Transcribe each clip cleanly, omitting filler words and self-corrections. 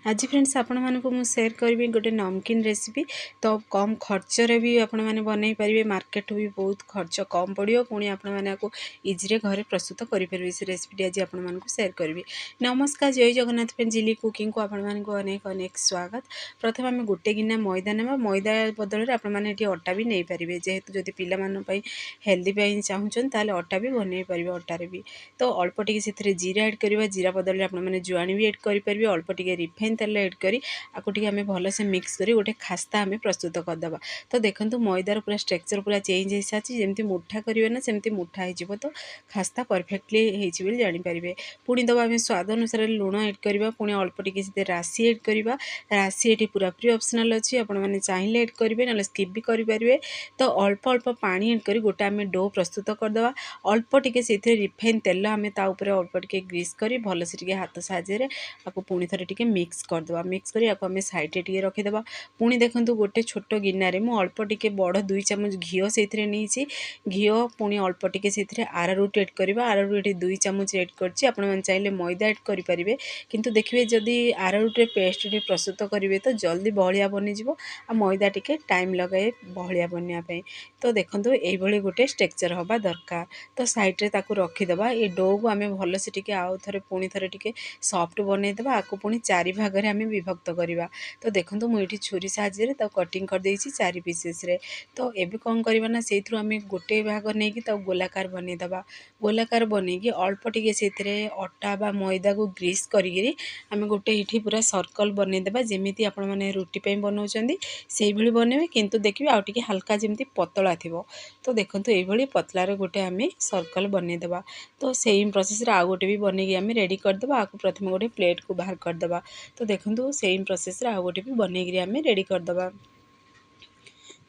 आज फ्रेंड्स आपण मानक मु शेयर करी गोटे नमकीन रेसिपी। तो कम खर्चरे भी आपण मैंने बनई पारे, मार्केट भी बहुत खर्च कम पड़ो, पुणी आपण मैंने इजी घरे प्रस्तुत करेंगे से रेसिपी आज आपण मानक शेयर करी। नमस्कार, जय जगन्नाथ फ्रेंड, जिली कुकिंग को आपण मानक अनेक अनेक स्वागत। प्रथम आम गोटे गिना मैदा ना, मैदा बदल आपण मैंने अटा भी नहीं पारे, जेहेतु जदि पिलामानन हेल्दी चाहूँ ताल अटा भी बनई पारे, अटारे भी। तो अल्प टिके से जीरा ऐड करवा, जीरा बदल आपण मैंने जुआणी भी ऐड करेंगे, अल्प टिके रिफाइन तेल ऐड करी आपको टिके आमे भलसे मिक्स करी गोटे खास्ता आमे प्रस्तुत करदबा। तो देखंतु मैदार पूरा स्ट्रक्चर पूरा चेंज हो सारी, जमती मुठा करेंगे ना सेमती मुठा हो, तो खास्ता परफेक्टली होगी जानीपारे। पुणी दबा आम स्वाद अनुसार लुण ऐड करवा, पुणी अल्प टिके से राशि ऐड करवा। राशि ये पूरा पूरी ऑप्शनल अच्छी, आपण मैंने चाहिए ऐड करेंगे ना स्किप भी करेंगे। तो अल्प अल्प पानी ऐड करी गोटे आम डो प्रस्तुत करदबा। अल्प टिके से रिफाइन तेल आम अल्प टिके ग्रीस करी भलसे टिके हाथ साहाय्य आपको पुणी थे टिके मिक्स करदे, मिक्स करी आपको आम साइड टे रखीदे। पुणी देखो गोटे छोट गिनारे मु अल्प टिके बड़ 2 चामच घी से नहीं, घी पुणी अल्प टिके से आरारूट ऐड करवा। आरारूट 2 चामच ऐड करछि, आपण मन चाहिए मैदा ऐड करेंगे, किंतु देखिए जदि आरारूट पेस्ट प्रस्तुत करेंगे तो जल्दी बहलिया बनीज, आ मैदा टिके टाइम लगाए बहलिया बनवाई। तो देखो ये गोटे स्ट्रक्चर हवा दरकार। तो साइड्रे रखीदे, ये डो को आम भलसे टिके आउ थे पुणी थे टिके सॉफ्ट बनईदे, आपको पुणी 4 भाग में विभक्त करवा। तो देखो मुझे छुरी साहाय्य कटिंग कर देछि 4 पीसेस रे। तो एबे कौन करवा ना, से आम गोटे भाग नहीं कि गोलाकार बनईदे। गोलाकार बनईकि अल्प टिके से अटा बा मैदा को ग्रीस करी आम गोटे ये पूरा सर्कल बनईदे, जमीती आपण मैंने रुटी पे बनाऊँच से बनइबे, किंतु देखिए आउ टिके हल्का जमी पतला थी। तो देखो ये पतलार गोटे आम सर्कल बनईदे। तो सेम प्रोसेस रे आउ गोटे भी बनई आम रेडी करदे। आपको प्रथम गोटे प्लेट को बाहर करदे। तो देखो सेम प्रोसेस रे आउ गोटे भी बनई आम रेडी करदे।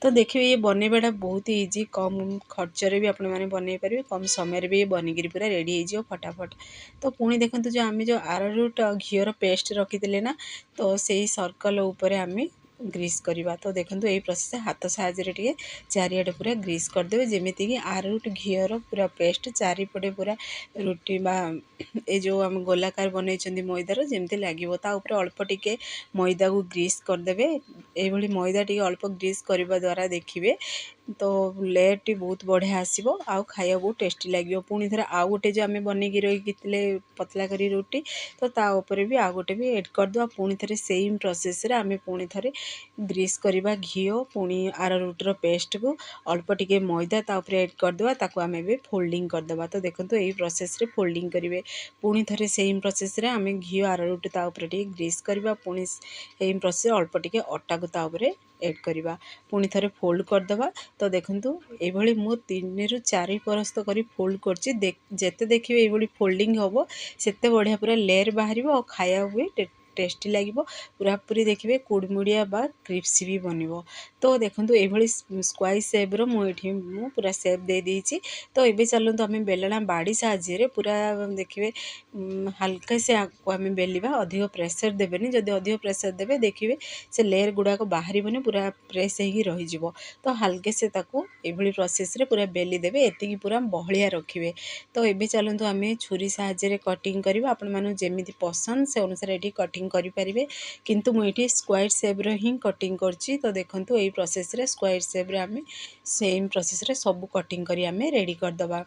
तो देखिए ये बनवाटा बहुत इजी, कम खर्चरे भी आपण मैंने बनई पारे, कम समय भी बनिकी पूरा रेडी हो फटाफट। तो पुणी देखो जो आम जो आरारूट घीर पेस्ट रखीदे ना, तो से सर्कल उपर आम ग्रीस करवा। तो देखो यही प्रोसेस हाथ साहाय्य टे चारिआडे पूरा ग्रीस करदे, जमीती कि आरारूट घीर पूरा पेस्ट चारिपटे पूरा रुटी बा ए जो आम गोलाकार बनई मैदार जमी लगे। ताऊपर अल्प टिके मैदा को ग्रीस करदे, ये मैदा टी अल्प ग्रीस करने द्वारा देखिए तो लेयर टी बहुत बढ़िया आसो, आउ खाया बहुत टेस्टी लगे। पुणी थे आउ गोटे जो आम बनईकी रखी पतला करी रुटी, तो ताऊपर भी आउ गोटे भी ऐड करदे। पुणी थे सेम प्रोसेस रे आम पुणी थे ग्रीस करवा घी, पुणी आरारूटर पेस्ट को अल्प टिके मैदा ताऊपर ऐड करदे, ताकू आम भी फोल्डिंग करदे। तो देखो यही प्रोसेस रे फोल्डिंग करेंगे। पुणी थे सेम प्रोसेस रे आम घी आरारूट ताऊपर टिके ग्रीस करवा, पुणी सेम प्रोसेस अल्प टिके अटा को ताऊपर ऐड करवा, पुणी थे फोल्ड करदे। तो देखंतु ये मु 3 ରୁ 4 परस्त करी फोल्ड करछि, जेते देखिए ये फोल्डिंग हम सेते बढ़िया पूरा लेयर बाहर और खाया हुए टेस्टी लगे, पूरा पूरी देखिए कुड़मुड़िया बा क्रिप्सी भी बनब। तो देखो ये स्क्वायर सेप्र मुझे पूरा सेप दे देछि। तो ये चलते आम बेलना बाड़ी साहाय्य पूरा देखिए हल्का से आम बेलिया, अधिक प्रेसर देवेनि, जदि अधिक प्रेसर देवे देखिए से लेयर गुड़ाक बाहर पूरा प्रेस हो रही। तो हल्के से ताकू ये प्रोसेस रे पूरा बेली देवे, एति पूरा बहलिया रखिए। तो ये चलते आम छुरी साहाय्य कटिंग करवा, आपण मानु जेमिति पसंद से अनुसार ये कटिंग करेंगे, किंतु मुझे स्क्वायर सेप्र ही कटिंग करछि। तो देखो यही प्रोसेस रे स्क्वायर सेप्रे आम सेम प्रोसेस रे सब कटिंग करी आम रेडी करदबा।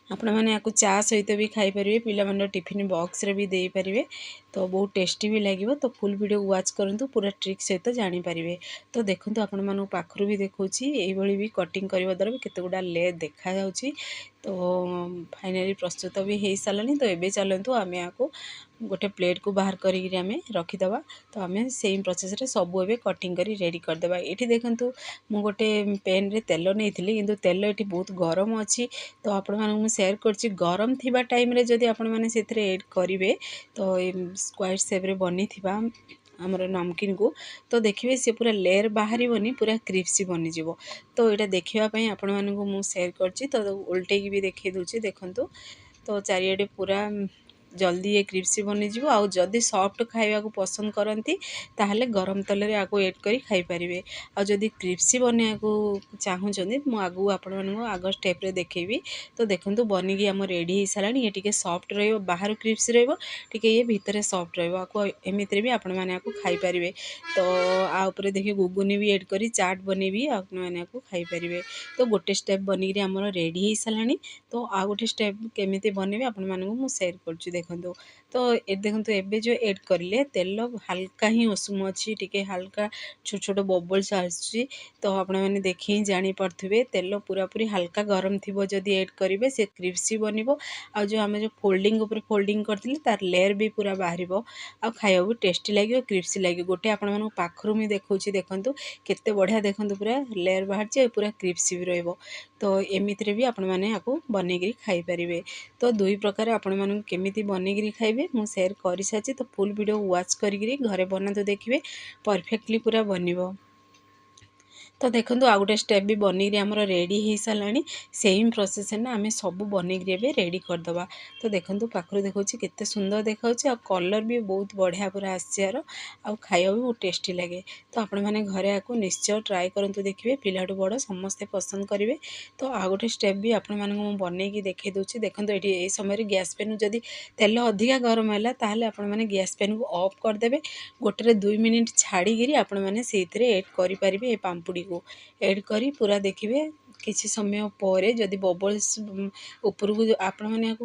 आपण मैंने आपको चा सहित भी खाई पारे, पिला टिफिन बॉक्स रे भी दे पारे, तो बहुत टेस्टी भी लगे। तो फुल वीडियो वाच करंतु, पूरा ट्रिक सहित जानी पारिबे। तो देखंतु आपण मानु पाखरु भी देखौछि, एई भली भी कटिंग करबा द्वारा भी केते गुडा ले देखा जाउछि। तो फाइनली प्रस्तुत भी हो सारानी। तो ये चलतु आम आपको गोटे प्लेट को बाहर करें आम रखीदे। तो आम सेम प्रोसेस रे सब ए कटिंग करी रेडी करदे। ये देखंतु मु गोटे पेन रे तेल नहीं थी, किंतु तेल ये बहुत गरम अच्छी। तो आपण मानू शेयर करछि, गरम थिबा टाइम रे जदि आपण माने सेथरे ऐड करिवे, तो स्क्वायर शेप रे बनी थिबा हमर नमकीन को, तो देखिए सी पूरा लेयर बाहरी पूरा क्रिप्सी बनीज। तो यहाँ देखापी आपण मानू शेयर करछि। तो उल्टे भी देखे दूसरी देखंतु। तो चारिआडे पूरा जल्दी ये क्रिप्सी बनीजिव। आउ जदि सॉफ्ट खाइबा पसंद करती ताहले गरम तेल आगु एड करी खाई पारिबे। आ जदि क्रिप्सी बनिया को चाहूँगी मु आगु आपण मानू आग स्टेप रे देखेबी। तो देखंतु बनिकी आम रेडी हो सारानी। ये टिके सॉफ्ट रहिबो, बाहर क्रिप्सी रहिबो, टिके ये भितर सॉफ्ट रहिबो। आको एमिति भी आपण माने आको खाई पारिबे। तो आ ऊपर देखि गुगुनी भी एड करी चाट बनेबी आपण माने आको खाई पारिबे। तो गोटे स्टेप बनिकी आमर रेडी हो सारानी। तो आ गोटे स्टेप केमिति बनेबे आपण मानू मु शेयर करछु देखंतु। तो ए देखंतु एबे जो एड करले तेल हल्का ही उषुम अछि, टिके हल्का छोट छोट बबल्स आछि। तो आपण माने देखि जानि परथिबे तेल पूरा पूरी हल्का गरम थिबो जदि एड करिवे से क्रिप्सी बनिबो। आ जो आमे जो फोल्डिंग ऊपर फोल्डिंग करथिले तार लेयर भी पूरा बाहरिबो। आ खाइबा भी टेस्टी लागियो, क्रिप्सी लागियो। गोटे आपण मानू पाखरु मी देखौछि देखंतु केते बढ़िया देखंतु पूरा लेयर बाहरछि, पूरा क्रिप्सी भी रहइबो। तो एमिति भी आपण माने आको बनेगिरी खाई पारिबे। तो दुई प्रकार आपण मानू केमिति बनेगिरी खाइबे मु शेयर करि साछि। तो फुल वीडियो वॉच करिगिरी घरे बनातो देखिबे, परफेक्टली पूरा बनिबो। तो देखो आ गोटे स्टेप भी बनेगी आमर रेडी हो सारानी। सेम प्रोसेस ना आम सब बनेगी रेडी करदे। तो देखो पाखर देखा केते सुंदर देखा कलर भी बहुत बढ़िया पूरा आसार। आ खाइबा भी बहुत टेस्टी लगे। तो आपण मैंने घरे आपको निश्चय ट्राए करूँ देखिए, पिलाठू बड़ समस्ते पसंद करेंगे। तो आ गोटे स्टेप भी आपण मानक बनईकी देखी दूसरी। देखो ये समय गैस पेन जदि तेल अधिका गरम है ताहले आपण मैंने गैस पेन को ऑफ करदे। गोटे 2 मिनिट छाड़ी आपण मैंने से एड करें पाम्पुड़ी को एड करी पूरा देखिए किसी समय पर जदि बबल्स ऊपर को आपण मैंने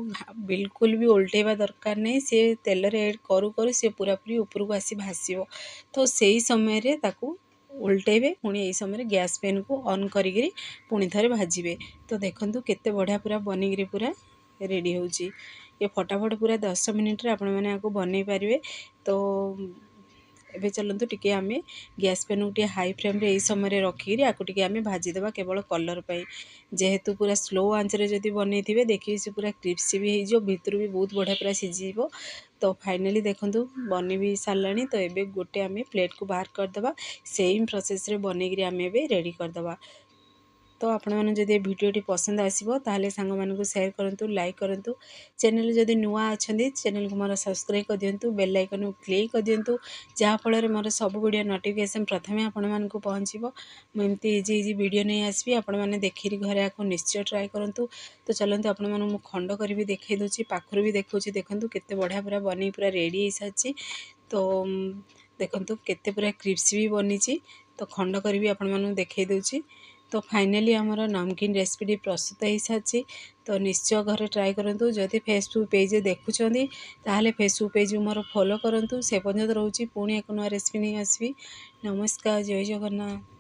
बिल्कुल भी उल्टेवा दरकार नहीं। सी तेल रे एड करू करू सी पूरा पूरी ऊपर को आसी भासीबो। तो सही समय रे ताकू उल्टेबे, पुणी यही समय गैस पेन को ऑन करी पुणी थे भाजबे। तो देखंतु केते बढ़िया पूरा बनिकी पूरा रेडी होची। ये फटाफट पूरा 10 मिनिट रे आपण मैंने आपको बनई पारिबे। तो एबे चलतु टिके आमे गैस पेन को हाई फ्लेम रे समय रखिकी आपको टिके आमे भाजीदेवा केवल कलर पाई। जेहेतु पूरा स्लो आंच रे जदि बनई थिबे देखिए से पूरा क्रिप्सी भी हो भितर भी बहुत बढ़िया पूरा सिझिबो। तो फाइनली देखंतु बनी भी सारानी। तो एबे गोटे आमे प्लेट को बाहर करदबा। सेम प्रोसेस रे बनईकी आमे एबे रेडी करदबा। तो आपण मैंने जदि भिडियोटी पसंद आसो ताहले सांग मानकु शेयर करंतु, लाइक करंतु। चैनल जदि नुआ अछंदी चैनल को मोर सब्सक्राइब कर दियंतु, बेल आइकन को क्लिक कर दियंतु, जहाँ फल मोर सब वीडियो नोटिफिकेशन प्रथमे आपण मानकु पहुँचबो। मु एमती इजी इजी वीडियो नहीं आसबी, आपण मैंने देखिरी घरे आको निश्चय ट्राए करंतु। तो चलंतु आपण मानकु मु खंड करी भी देखै दोछि, पाखरु भी देखौछि। देखंतु केते बढ़िया पूरा बनी पूरा रेडी हो साछि। तो देखंतु केते पूरा क्रिप्सी भी बनीची। तो खंड करी भी आपण मानकु देखै दोछि। तो फाइनली आमर नमकीन रेसिपीटी प्रस्तुत हो सारी। तो निश्चय घरे ट्राए करूँ। जदि फेसबुक पेज देखुं ताहले फेसबुक पेज मोर फॉलो करूँ। से पर्यंत रोची पुणी एक नुआ रेसिपी नहीं आसबी। नमस्कार, जय जगन्नाथ।